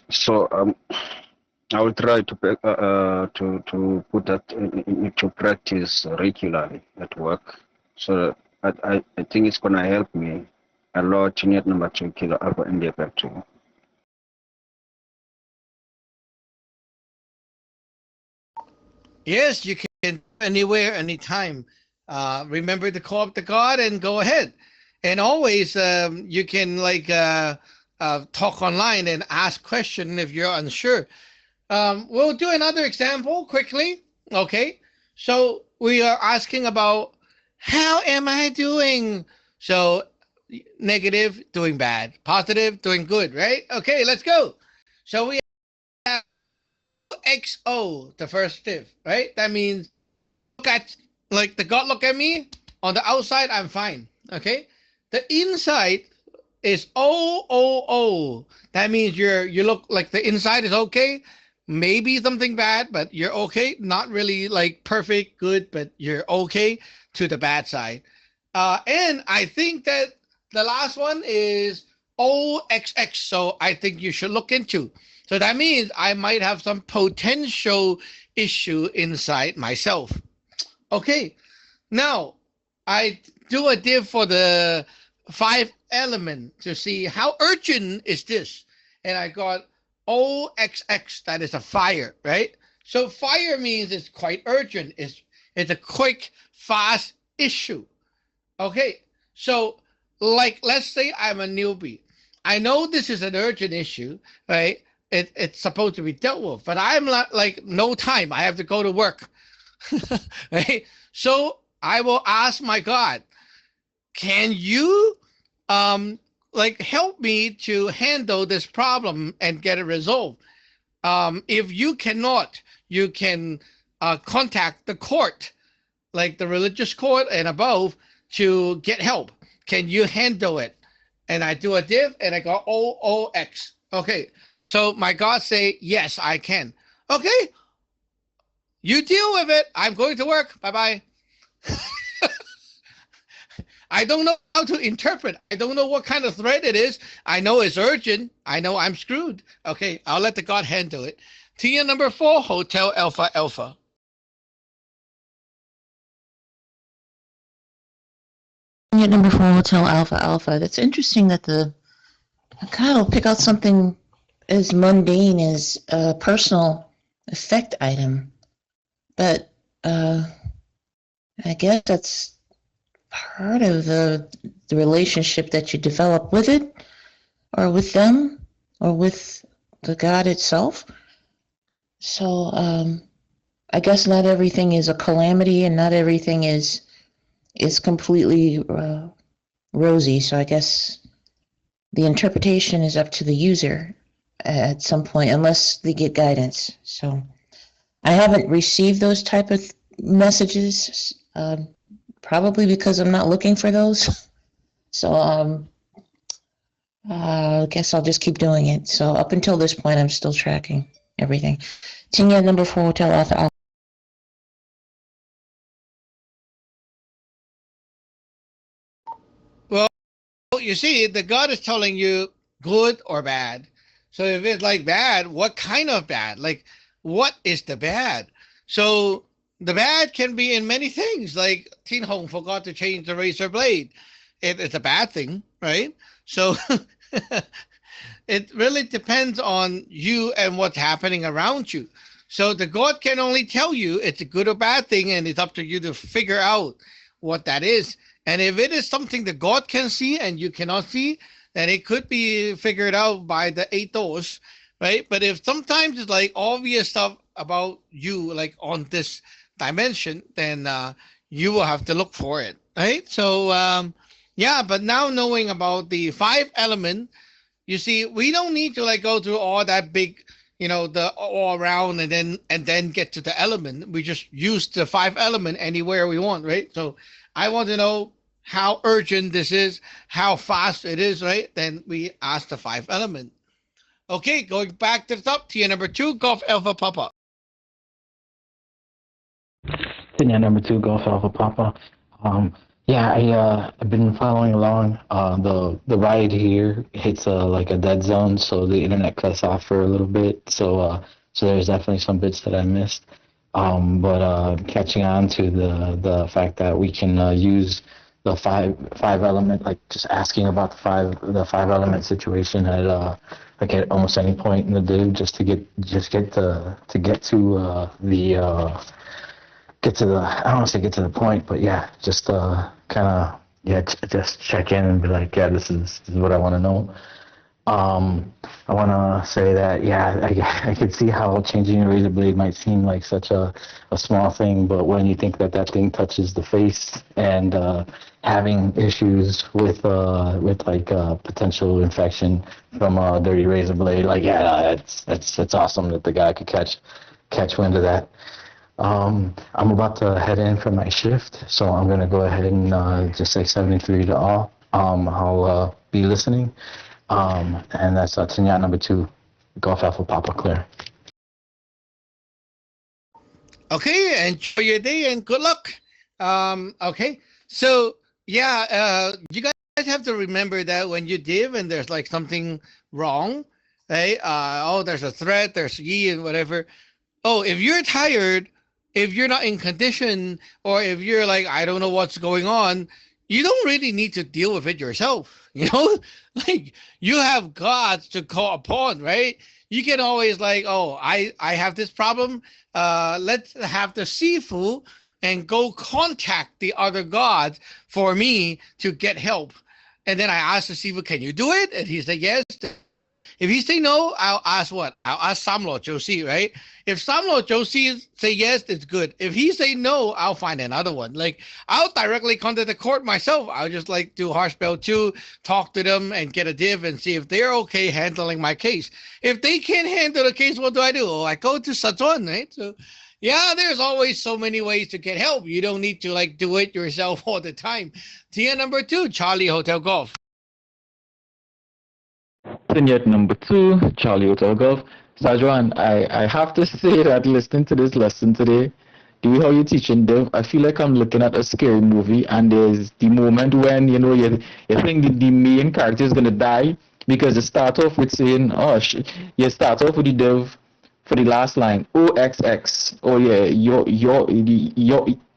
so I will try to put that into practice regularly at work. So I think it's gonna help me a lot. Unit number 2, Kilo Alpha India, back to you. Yes, you can anywhere, anytime. Remember to call up the God and go ahead. And always you can talk online and ask question if you're unsure. We'll do another example quickly. Okay. So we are asking about how am I doing? So negative, doing bad. Positive, doing good, right? Okay, let's go. So we have XO, the first div, right? That means look at, like the God look at me. On the outside, I'm fine. Okay. The inside is OOO. That means you look like the inside is okay. Maybe something bad, but you're okay. Not really like perfect, good, but you're okay to the bad side. And I think that the last one is OXX. So I think you should look into. So that means I might have some potential issue inside myself. Okay, now I do a div for the 5 element to see how urgent is this. And I got OXX, that is a fire, right? So fire means it's quite urgent. It's a quick, fast issue. Okay, so like let's say I'm a newbie. I know this is an urgent issue, right? It's supposed to be dealt with, but I'm not like no time. I have to go to work. Right? So I will ask my God, can you like help me to handle this problem and get it resolved? If you cannot, you can contact the court, like the religious court and above, to get help. Can you handle it? And I do a div and I go OOX. Okay. So my God say, yes, I can. Okay. You deal with it. I'm going to work. Bye-bye. I don't know how to interpret. I don't know what kind of threat it is. I know it's urgent. I know I'm screwed. Okay, I'll let the God handle it. Tia number 4, Hotel Alpha Alpha. At number 4, Hotel Alpha Alpha. That's interesting that the God will pick out something as mundane as a personal effect item. But I guess that's part of the relationship that you develop with it, or with them, or with the God itself. So I guess not everything is a calamity, and not everything is completely rosy. So I guess the interpretation is up to the user at some point, unless they get guidance. So I haven't received those type of messages, probably because I'm not looking for those. So I guess I'll just keep doing it. So up until this point, I'm still tracking everything. Tingya number 4, Hotel Alpha. Well, you see, the God is telling you good or bad. So if it's like bad, what kind of bad? Like, what is the bad? So the bad can be in many things. Like Teen Hong forgot to change the razor blade. It's a bad thing, right? So it really depends on you and what's happening around you. So the God can only tell you it's a good or bad thing, and it's up to you to figure out what that is. And if it is something that God can see and you cannot see, then it could be figured out by the 8 doors, right? But if sometimes it's like obvious stuff about you, like on this dimension, then you will have to look for it, right? So yeah, but now knowing about the 5 element, you see, we don't need to like go through all that big, the all around and then get to the element. We just use the 5 element anywhere we want, right? So I want to know how urgent this is, how fast it is, right? Then we ask the 5 element. Okay, going back to the top, tier number 2, Golf Alpha Papa. Yeah, number 2, Golf Alpha Papa. Yeah, I've been following along. The ride here hits like a dead zone, so the internet cuts off for a little bit. So there's definitely some bits that I missed. But catching on to the fact that we can use the five element, like just asking about the five element situation at like at almost any point in the div, just to get to I don't want to say get to the point, but yeah, just kind of just check in and be like, yeah, this is what I want to know. I want to say that, yeah, I could see how changing a razor blade might seem like such a small thing, but when you think that thing touches the face and having issues with like potential infection from a dirty razor blade, like, yeah, that's awesome that the guy could catch wind of that. I'm about to head in for my shift, so I'm going to go ahead and just say 73 to all. I'll be listening. And that's Tinyat number 2, Golf Alpha Papa Clear. Okay, enjoy your day and good luck. Okay, so yeah, you guys have to remember that when you div and there's like something wrong, Right? Oh, there's a threat, there's yi and whatever. Oh, if you're tired, if you're not in condition, or if you're like, I don't know what's going on, you don't really need to deal with it yourself. Like you have gods to call upon, right? You can always like, oh, I have this problem. Let's have the Sifu and go contact the other gods for me to get help. And then I asked the Sifu, can you do it? And he said yes. If he say no, I'll ask what? I'll ask Samlo Josie, right? If Samlo Josie say yes, it's good. If he say no, I'll find another one. Like I'll directly contact the court myself. I'll just like do Harshbell 2, talk to them and get a div and see if they're okay handling my case. If they can't handle the case, what do? Oh, I go to Saton, right? So yeah, there's always so many ways to get help. You don't need to like do it yourself all the time. Tier number 2, Charlie Hotel Golf. Yet number 2, Charlie Hotel Golf. Sajuan, I have to say that listening to this lesson today, the way how you're teaching Dev, I feel like I'm looking at a scary movie, and there's the moment when you think the main character is gonna die, because you start off with saying, oh, you start off with the Dev for the last line, OXX. Oh yeah,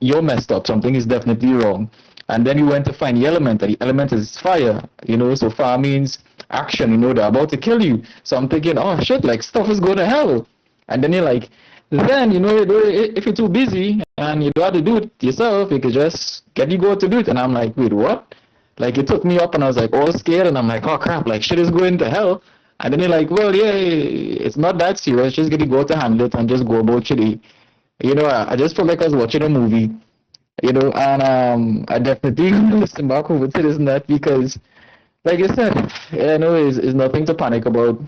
you're messed up. Something is definitely wrong. And then you went to find the element, and the element is fire. So fire means action. They're about to kill you. So I'm thinking, oh shit, like stuff is going to hell. And then you're like, then if you're too busy and you don't have to do it yourself, you could just get you go to do it. And I'm like, wait, what? Like it took me up, and I was like all scared, and I'm like, oh crap, like shit is going to hell. And then you're like, well, yeah, it's not that serious. Just get you go to handle it and just go about your day. I just felt like I was watching a movie. And I definitely listen back over to this net because, like I said, it's nothing to panic about.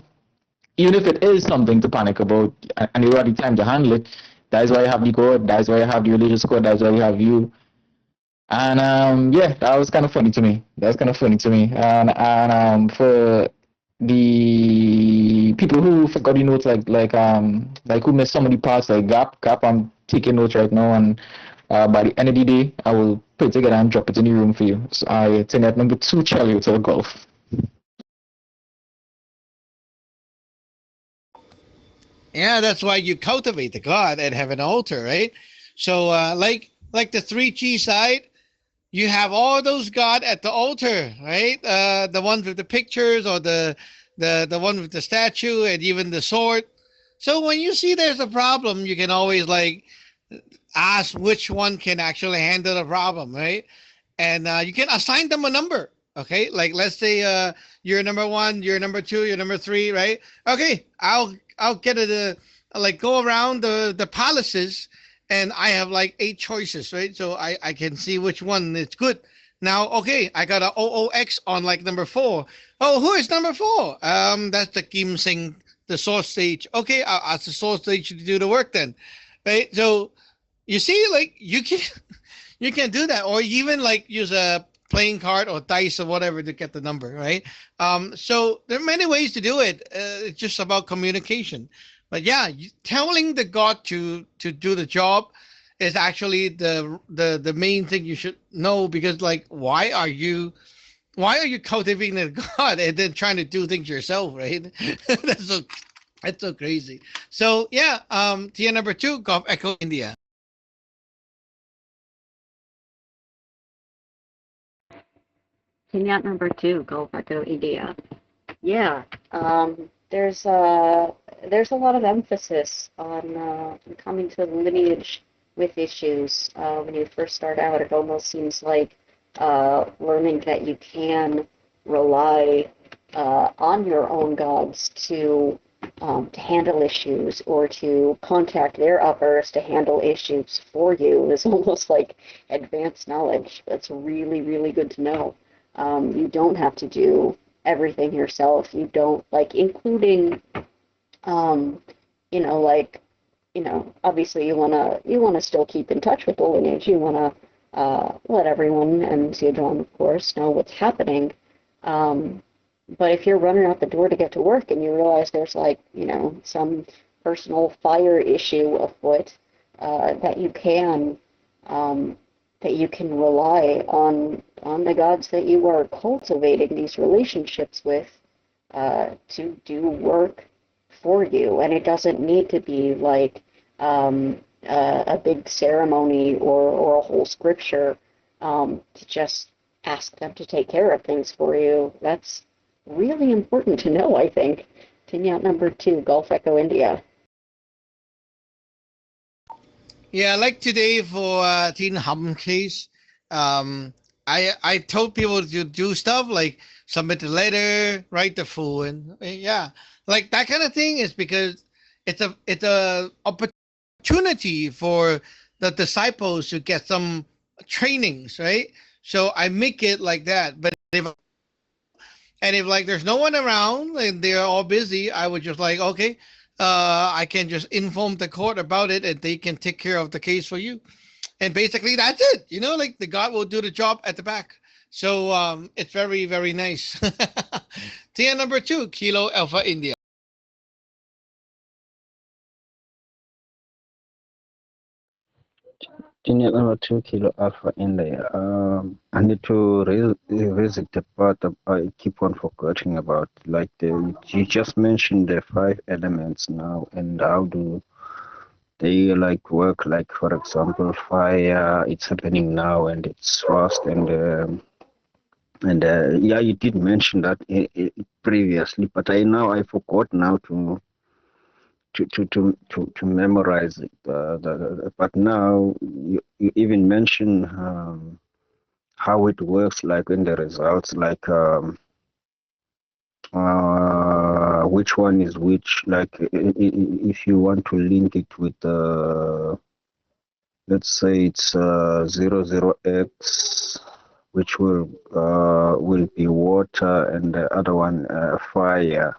Even if it is something to panic about, and you have the time to handle it, that's why you have the code, that's why you have the religious code, that's why you have you. And yeah, that was kind of funny to me. That's kind of funny to me. And for the people who forgot the notes, like who missed some of the parts, like Gap, I'm taking notes right now, and by the end of the day, I will put it together and drop it in the room for you. So I turn at number 2, Charlie Hotel Golf. Yeah, that's why you cultivate the god and have an altar, right? So like the 3G side, you have all those god at the altar, right? The ones with the pictures, or the one with the statue, and even the sword. So when you see there's a problem, you can always like ask which one can actually handle the problem, right? And you can assign them a number. Okay, like let's say you're number 1, you're number 2, you're number 3, right? Okay, I'll get it like go around the palaces, and I have like 8 choices, right? So I can see which one is good. Now, okay, I got a OOX on like number 4. Oh, who is number 4? That's the Kim Sing, the source stage. Okay, I'll ask the source stage to do the work then, right? So you see, like you can do that, or even like use a playing card or dice or whatever to get the number, right? So there are many ways to do it. It's just about communication. But yeah, telling the god to do the job is actually the main thing you should know, because like why are you cultivating the god and then trying to do things yourself, right? That's so crazy. So yeah, tier number 2, Golf Echo India. Kenyatta number 2, Gulf Echo India. Yeah, there's a lot of emphasis on coming to the lineage with issues. When you first start out, it almost seems like learning that you can rely on your own gods to handle issues, or to contact their uppers to handle issues for you, is almost like advanced knowledge. That's really, really good to know. You don't have to do everything yourself. You don't, like, including, obviously you wanna still keep in touch with the lineage. You wanna let everyone, and Zedron, of course, know what's happening. But if you're running out the door to get to work and you realize there's some personal fire issue afoot, that you can rely on the gods that you are cultivating these relationships with to do work for you, and it doesn't need to be like a big ceremony or a whole scripture to just ask them to take care of things for you. That's really important to know, I think. Tinyat number 2, Gulf Echo India. Yeah, like today for Teen Hum case, I told people to do stuff like submit the letter, write the full, and yeah, like that kind of thing is because it's a opportunity for the disciples to get some trainings, right? So I make it like that. But if like there's no one around and they're all busy, I would just like, okay, I can just inform the court about it and they can take care of the case for you. And basically that's it. Like the God will do the job at the back. So it's very, very nice. Tier number 2, Kilo Alpha India. Unit number 2, Kilo Alpha India. I need to revisit the part that I keep on forgetting about. Like you just mentioned the 5 elements now, and how do they like work? Like for example, fire. It's happening now, and it's fast, and yeah, you did mention that previously, but I forgot now to memorize it. But now you even mention how it works, like in the results, like which one is which. Like if you want to link it with let's say it's 00x, which will be water, and the other one fire.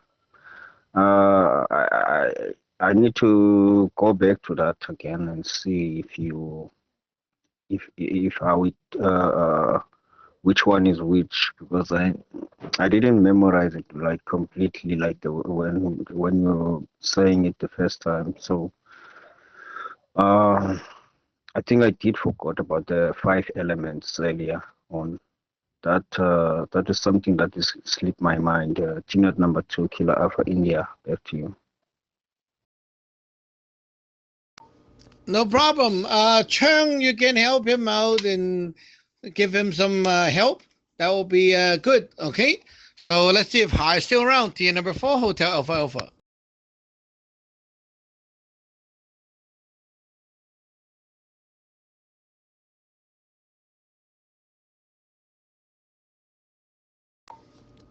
I need to go back to that again and see if how it which one is which, because I didn't memorize it like completely like when you're saying it the first time. So I think I did forgot about the 5 elements earlier on. That is something that is slipped my mind. Unit number 2, Kilo Alpha India. Back to you. No problem. Chung, you can help him out and give him some help. That will be good. Okay. So let's see if Hai is still around. Tier number 4, Hotel Alpha Alpha.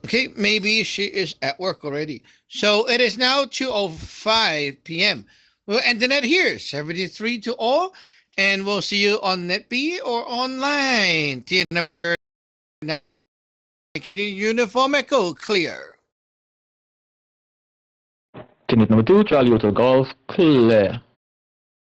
Okay, maybe she is at work already. So it is now 2:05 p.m. We'll end the net here. 73 to all, and we'll see you on NetB or online. Tier number Uniform Echo clear. Unit number 2, Charlie Hotel Golf, clear.